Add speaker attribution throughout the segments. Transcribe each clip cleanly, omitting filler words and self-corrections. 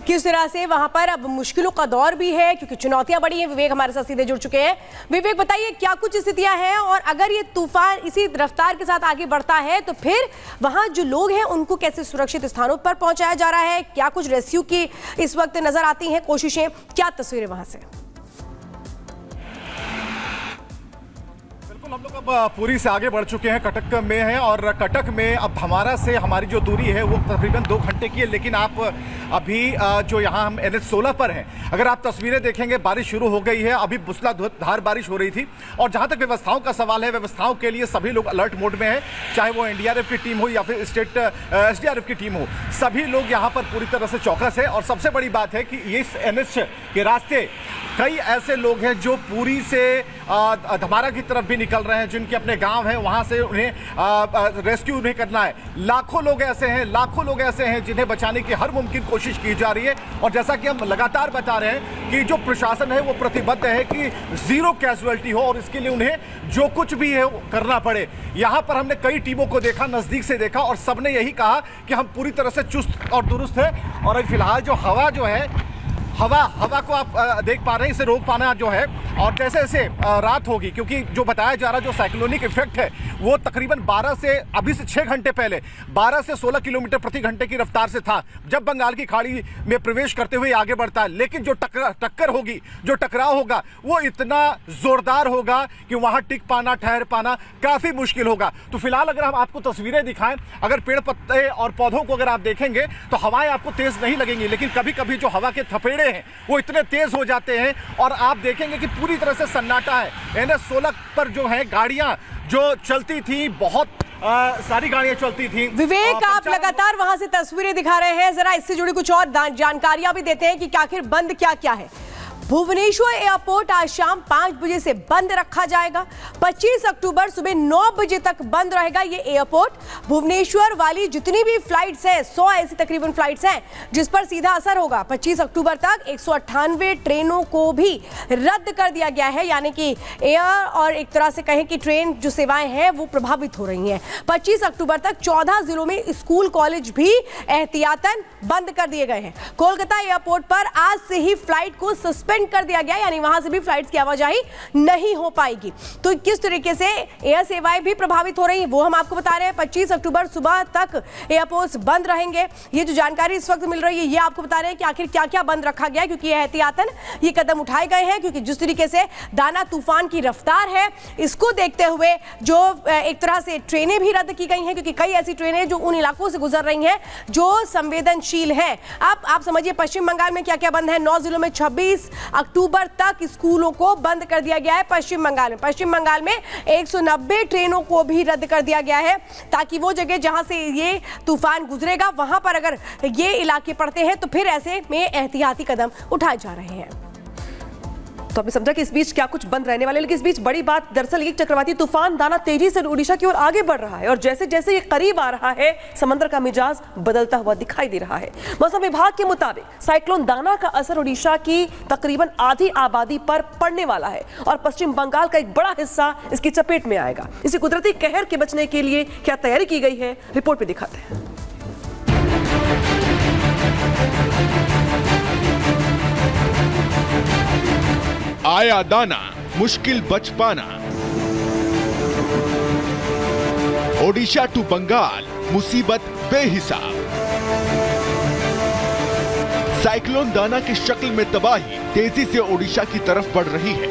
Speaker 1: किस तरह से वहां पर अब मुश्किलों का दौर भी है क्योंकि चुनौतियां बड़ी हैं। विवेक हमारे साथ सीधे जुड़ चुके हैं। विवेक, बताइए क्या कुछ स्थितियां हैं और अगर ये तूफान इसी रफ्तार के साथ आगे बढ़ता है तो फिर वहां जो लोग हैं उनको कैसे सुरक्षित स्थानों पर पहुंचाया जा रहा है? क्या कुछ रेस्क्यू की इस वक्त नजर आती हैं कोशिशें? क्या तस्वीरें वहां से?
Speaker 2: हम लोग अब पूरी से आगे बढ़ चुके हैं, कटक में हैं और कटक में अब धमारा से हमारी जो दूरी है वो तकरीबन 2 घंटे की है। लेकिन आप अभी जो यहाँ हम NH 16 पर हैं, अगर आप तस्वीरें देखेंगे बारिश शुरू हो गई है। अभी मूसलाधार बारिश हो रही थी और जहाँ तक व्यवस्थाओं का सवाल है, व्यवस्थाओं के लिए सभी लोग अलर्ट मोड में हैं, चाहे वो NDRF की टीम हो या फिर स्टेट SDRF की टीम हो। सभी लोग यहाँ पर पूरी तरह से चौकस है और सबसे बड़ी बात है कि इस NH के रास्ते कई ऐसे लोग हैं जो पूरी से धमारा की तरफ भी निकल रहे हैं, जिनके अपने गांव हैं, वहां से उन्हें रेस्क्यू नहीं करना है। लाखों लोग ऐसे हैं जिन्हें बचाने की हर मुमकिन कोशिश की जा रही है। और जैसा कि हम लगातार बता रहे हैं कि जो प्रशासन है वो प्रतिबद्ध है कि 0 कैजुअल्टी हो और इसके लिए उन्हें जो कुछ भी है वो करना पड़े। यहाँ पर हमने कई टीमों को देखा, नजदीक से देखा और सबने यही कहा कि हम पूरी तरह से चुस्त और दुरुस्त है। और अभी फिलहाल जो हवा को आप देख पा रहे हैं, इसे रोक पाना जो है और जैसे जैसे रात होगी, क्योंकि जो बताया जा रहा है जो साइक्लोनिक इफेक्ट है वो तकरीबन 12 से अभी से 6 घंटे पहले 12 से 16 किलोमीटर प्रति घंटे की रफ्तार से था जब बंगाल की खाड़ी में प्रवेश करते हुए आगे बढ़ता है। लेकिन जो टक्कर होगी, जो टकराव होगा वो इतना जोरदार होगा कि वहां टिक पाना, ठहर पाना काफी मुश्किल होगा। तो फिलहाल अगर हम आपको तस्वीरें दिखाएं, अगर पेड़ पत्ते और पौधों को अगर आप देखेंगे तो हवाएं आपको तेज नहीं लगेंगी, लेकिन कभी कभी जो हवा के थपेड़े हैं वो इतने तेज हो जाते हैं और आप देखेंगे कि पूरी तरह से सन्नाटा है। NH 16 पर जो है गाड़ियां जो चलती थी, बहुत सारी गाड़ियां चलती थी।
Speaker 1: विवेक, आप लगातार वहां से तस्वीरें दिखा रहे हैं, जरा इससे जुड़ी कुछ और जानकारियां भी देते हैं कि आखिर बंद क्या क्या है। भुवनेश्वर एयरपोर्ट आज शाम 5 बजे से बंद रखा जाएगा। 25 अक्टूबर सुबह 9 बजे तक बंद रहेगा ये एयरपोर्ट। भुवनेश्वर वाली जितनी भी फ्लाइट्स हैं, 100 ऐसी तकरीबन फ्लाइट्स हैं जिस पर सीधा असर होगा। 25 अक्टूबर तक 198 ट्रेनों को भी रद्द कर दिया गया है, यानी कि एयर और एक तरह से कहें कि ट्रेन जो सेवाएं हैं वो प्रभावित हो रही हैं। 25 अक्टूबर तक 14 जिलों में स्कूल कॉलेज भी एहतियातन बंद कर दिए गए हैं। कोलकाता एयरपोर्ट पर आज से ही फ्लाइट को सस्पेंड कर दिया गया, यानी वहां से भी फ्लाइट्स की आवाजाही नहीं हो पाएगी। तो किस तरीके से एयर सेवाएं भी प्रभावित हो रही हैं वो हम आपको बता रहे हैं। 25 अक्टूबर सुबह तक एयरपोर्ट्स बंद रहेंगे। ये जो जानकारी इस वक्त मिल रही है ये आपको बता रहे हैं कि आखिर क्या क्या बंद रखा गया है, क्योंकि एहतियातन ये कदम उठाए गए हैं। क्योंकि जिस तरीके से दाना तूफान की रफ्तार है, इसको देखते हुए जो एक तरह से ट्रेनें भी रद्द की गई हैं, क्योंकि कई ऐसी ट्रेनें जो उन इलाकों से गुजर रही हैं जो संवेदनशील हैं। अब आप समझिए पश्चिम बंगाल में क्या क्या बंद है। 9 जिलों में 26 अक्टूबर तक स्कूलों को बंद कर दिया गया है। पश्चिम बंगाल में 190 ट्रेनों को भी रद्द कर दिया गया है, ताकि वो जगह जहां से ये तूफान गुजरेगा वहां पर अगर ये इलाके पड़ते हैं तो फिर ऐसे में एहतियाती कदम उठाए जा रहे हैं।
Speaker 3: तो आपने समझा कि इस बीच क्या कुछ बंद रहने वाले, लेकिन इस बीच बड़ी बात दरअसल एक चक्रवाती तूफान दाना तेजी से उड़ीसा की ओर आगे बढ़ रहा है और जैसे जैसे ये करीब आ रहा है समंदर का मिजाज बदलता हुआ दिखाई दे रहा है। मौसम विभाग के मुताबिक साइक्लोन दाना का असर उड़ीसा की तकरीबन आधी आबादी पर पड़ने वाला है और पश्चिम बंगाल का एक बड़ा हिस्सा इसकी चपेट में आएगा। इसी कुदरती कहर के बचने के लिए क्या तैयारी की गई है, रिपोर्ट में दिखाते हैं।
Speaker 4: आया दाना, मुश्किल बच पाना। ओडिशा टू बंगाल, मुसीबत बेहिसाब। साइक्लोन दाना की शक्ल में तबाही तेजी से ओडिशा की तरफ बढ़ रही है।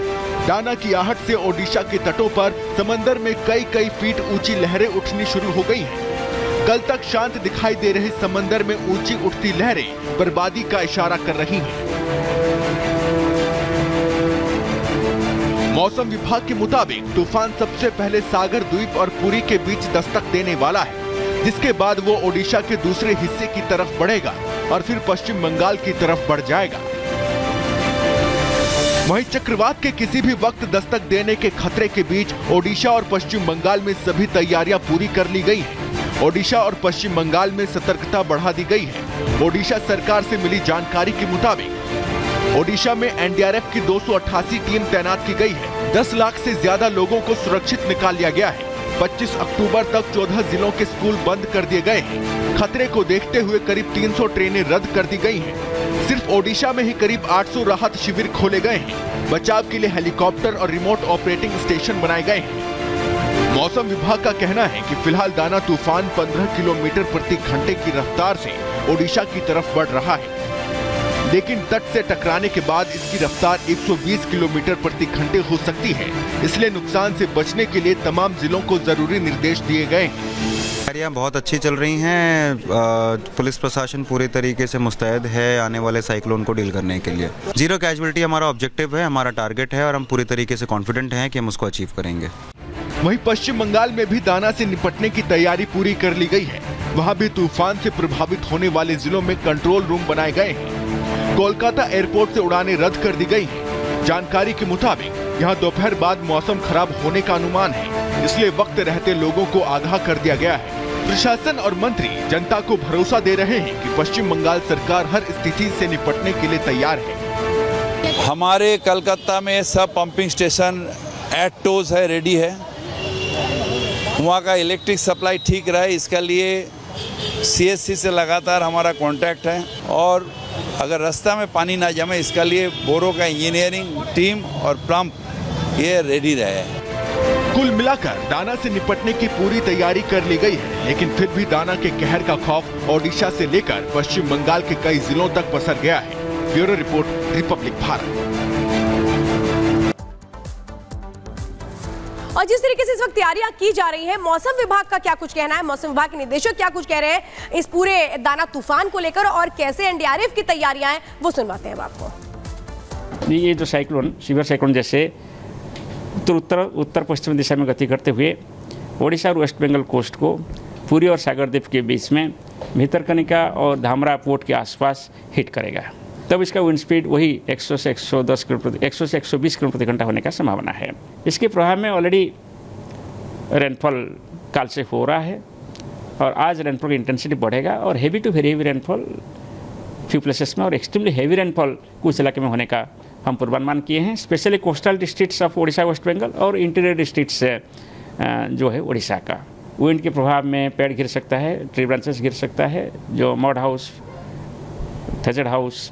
Speaker 4: दाना की आहट से ओडिशा के तटों पर समंदर में कई फीट ऊंची लहरें उठनी शुरू हो गई हैं। कल तक शांत दिखाई दे रहे समंदर में ऊंची उठती लहरें बर्बादी का इशारा कर रही हैं। मौसम विभाग के मुताबिक तूफान सबसे पहले सागर द्वीप और पुरी के बीच दस्तक देने वाला है, जिसके बाद वो ओडिशा के दूसरे हिस्से की तरफ बढ़ेगा और फिर पश्चिम बंगाल की तरफ बढ़ जाएगा। वहीं चक्रवात के किसी भी वक्त दस्तक देने के खतरे के बीच ओडिशा और पश्चिम बंगाल में सभी तैयारियां पूरी कर ली गई हैं। ओडिशा और पश्चिम बंगाल में सतर्कता बढ़ा दी गई है। ओडिशा सरकार से मिली जानकारी के मुताबिक ओडिशा में NDRF की 288 टीम तैनात की गई है। 10 लाख से ज्यादा लोगों को सुरक्षित निकाल लिया गया है। 25 अक्टूबर तक 14 जिलों के स्कूल बंद कर दिए गए हैं। खतरे को देखते हुए करीब 300 ट्रेनें रद्द कर दी गई हैं। सिर्फ ओडिशा में ही करीब 800 राहत शिविर खोले गए हैं। बचाव के लिए हेलीकॉप्टर और रिमोट ऑपरेटिंग स्टेशन बनाए गए हैं। मौसम विभाग का कहना है कि फिलहाल दाना तूफान 15 किलोमीटर प्रति घंटे की रफ्तार से ओडिशा की तरफ बढ़ रहा है, लेकिन तट से टकराने के बाद इसकी रफ्तार 120 किलोमीटर प्रति घंटे हो सकती है। इसलिए नुकसान से बचने के लिए तमाम जिलों को जरूरी निर्देश दिए गए हैं।
Speaker 5: तैयारियां बहुत अच्छी चल रही हैं। पुलिस प्रशासन पूरी तरीके से मुस्तैद है आने वाले साइक्लोन को डील करने के लिए। जीरो कैजुअलिटी हमारा ऑब्जेक्टिव है, हमारा टारगेट है और हम पूरी तरीके से कॉन्फिडेंट हैं कि हम उसको अचीव करेंगे।
Speaker 4: वहीं पश्चिम बंगाल में भी दाना से निपटने की तैयारी पूरी कर ली गई है। वहां भी तूफान से प्रभावित होने वाले जिलों में कंट्रोल रूम बनाए गए हैं। कोलकाता एयरपोर्ट से उड़ानें रद्द कर दी गई हैं। जानकारी के मुताबिक यहां दोपहर बाद मौसम खराब होने का अनुमान है, इसलिए वक्त रहते लोगों को आगाह कर दिया गया है। प्रशासन और मंत्री जनता को भरोसा दे रहे हैं कि पश्चिम बंगाल सरकार हर स्थिति से निपटने के लिए तैयार है।
Speaker 6: हमारे कलकत्ता में सब पंपिंग स्टेशन एट टोज है, रेडी है। वहाँ का इलेक्ट्रिक सप्लाई ठीक रहे, इसके लिए CSC से लगातार हमारा कांटेक्ट है और अगर रास्ता में पानी ना जमे इसके लिए बोरो का इंजीनियरिंग टीम और पंप ये रेडी रहे।
Speaker 4: कुल मिलाकर दाना से निपटने की पूरी तैयारी कर ली गई है, लेकिन फिर भी दाना के कहर का खौफ ओडिशा से लेकर पश्चिम बंगाल के कई जिलों तक पसर गया है। Bureau report, Republic Bharat.
Speaker 1: और जिस तरीके से इस वक्त तैयारियां की जा रही हैं, मौसम विभाग का क्या कुछ कहना है, मौसम विभाग के निदेशक क्या कुछ कह रहे हैं इस पूरे दाना तूफान को लेकर और कैसे NDRF की तैयारियां हैं, वो सुनवाते हैं आपको।
Speaker 7: ये जो साइक्लोन, सीवियर साइक्लोन जैसे उत्तर पश्चिम दिशा में गति करते हुए ओडिशा और वेस्ट बंगाल कोस्ट को पुरी और सागर द्वीप के बीच में भितरकनिका और धामरा पोर्ट के आसपास हिट करेगा। तब इसका विंड स्पीड वही 100 से 110 किलोमीटर 100 से 120 किलोमीटर प्रति घंटा होने का संभावना है। इसके प्रभाव में ऑलरेडी रेनफॉल काल से हो रहा है और आज रेनफॉल की इंटेंसिटी बढ़ेगा और heavy to very heavy rainfall few places में और एक्सट्रीमली हेवी रेनफॉल कुछ इलाके में होने का हम पूर्वानुमान किए हैं। Specially coastal districts of Odisha West Bengal और इंटीरियर डिस्ट्रिक्ट्स जो है ओडिशा का, विंड के प्रभाव में पेड़ गिर सकता है, ट्री ब्रांचेस गिर सकता है, जो mud house, thatched house,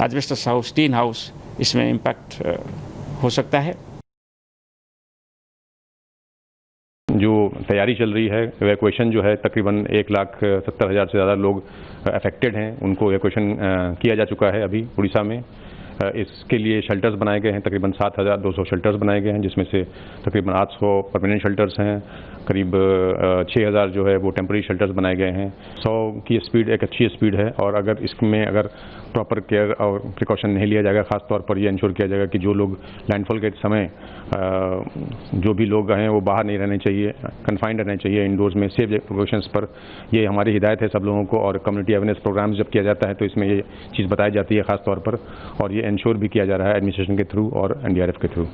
Speaker 7: asbestos house, tin house, इसमें इम्पैक्ट हो सकता है।
Speaker 8: जो तैयारी चल रही है, इवैक्यूएशन जो है तकरीबन 1,70,000 से ज़्यादा लोग अफेक्टेड हैं, उनको इवैक्यूएशन किया जा चुका है अभी उड़ीसा में। इसके लिए शेल्टर्स बनाए गए हैं, तकरीबन 7,200 शेल्टर्स बनाए गए हैं, जिसमें से तकरीबन 800 परमानेंट शेल्टर्स हैं, करीब 6,000 जो है वो टेम्पररी शेल्टर्स बनाए गए हैं। 100 की स्पीड एक अच्छी स्पीड है और अगर इसमें अगर प्रॉपर केयर और प्रिकॉशन नहीं लिया जाएगा, खास तौर पर ये इंश्योर किया जाएगा कि जो लोग लैंडफॉल के समय जो भी लोग हैं वो बाहर नहीं रहने चाहिए, कन्फाइंड रहने चाहिए इंडोर्स में, सेफ प्रिकॉशंस पर ये हमारी हिदायत है सब लोगों को। और कम्युनिटी अवेयरनेस प्रोग्राम्स जब किया जाता है तो इसमें ये चीज़ बताई जाती है खास तौर पर, और ये इंश्योर भी किया जा रहा है एडमिनिस्ट्रेशन के थ्रू और NDRF के थ्रू।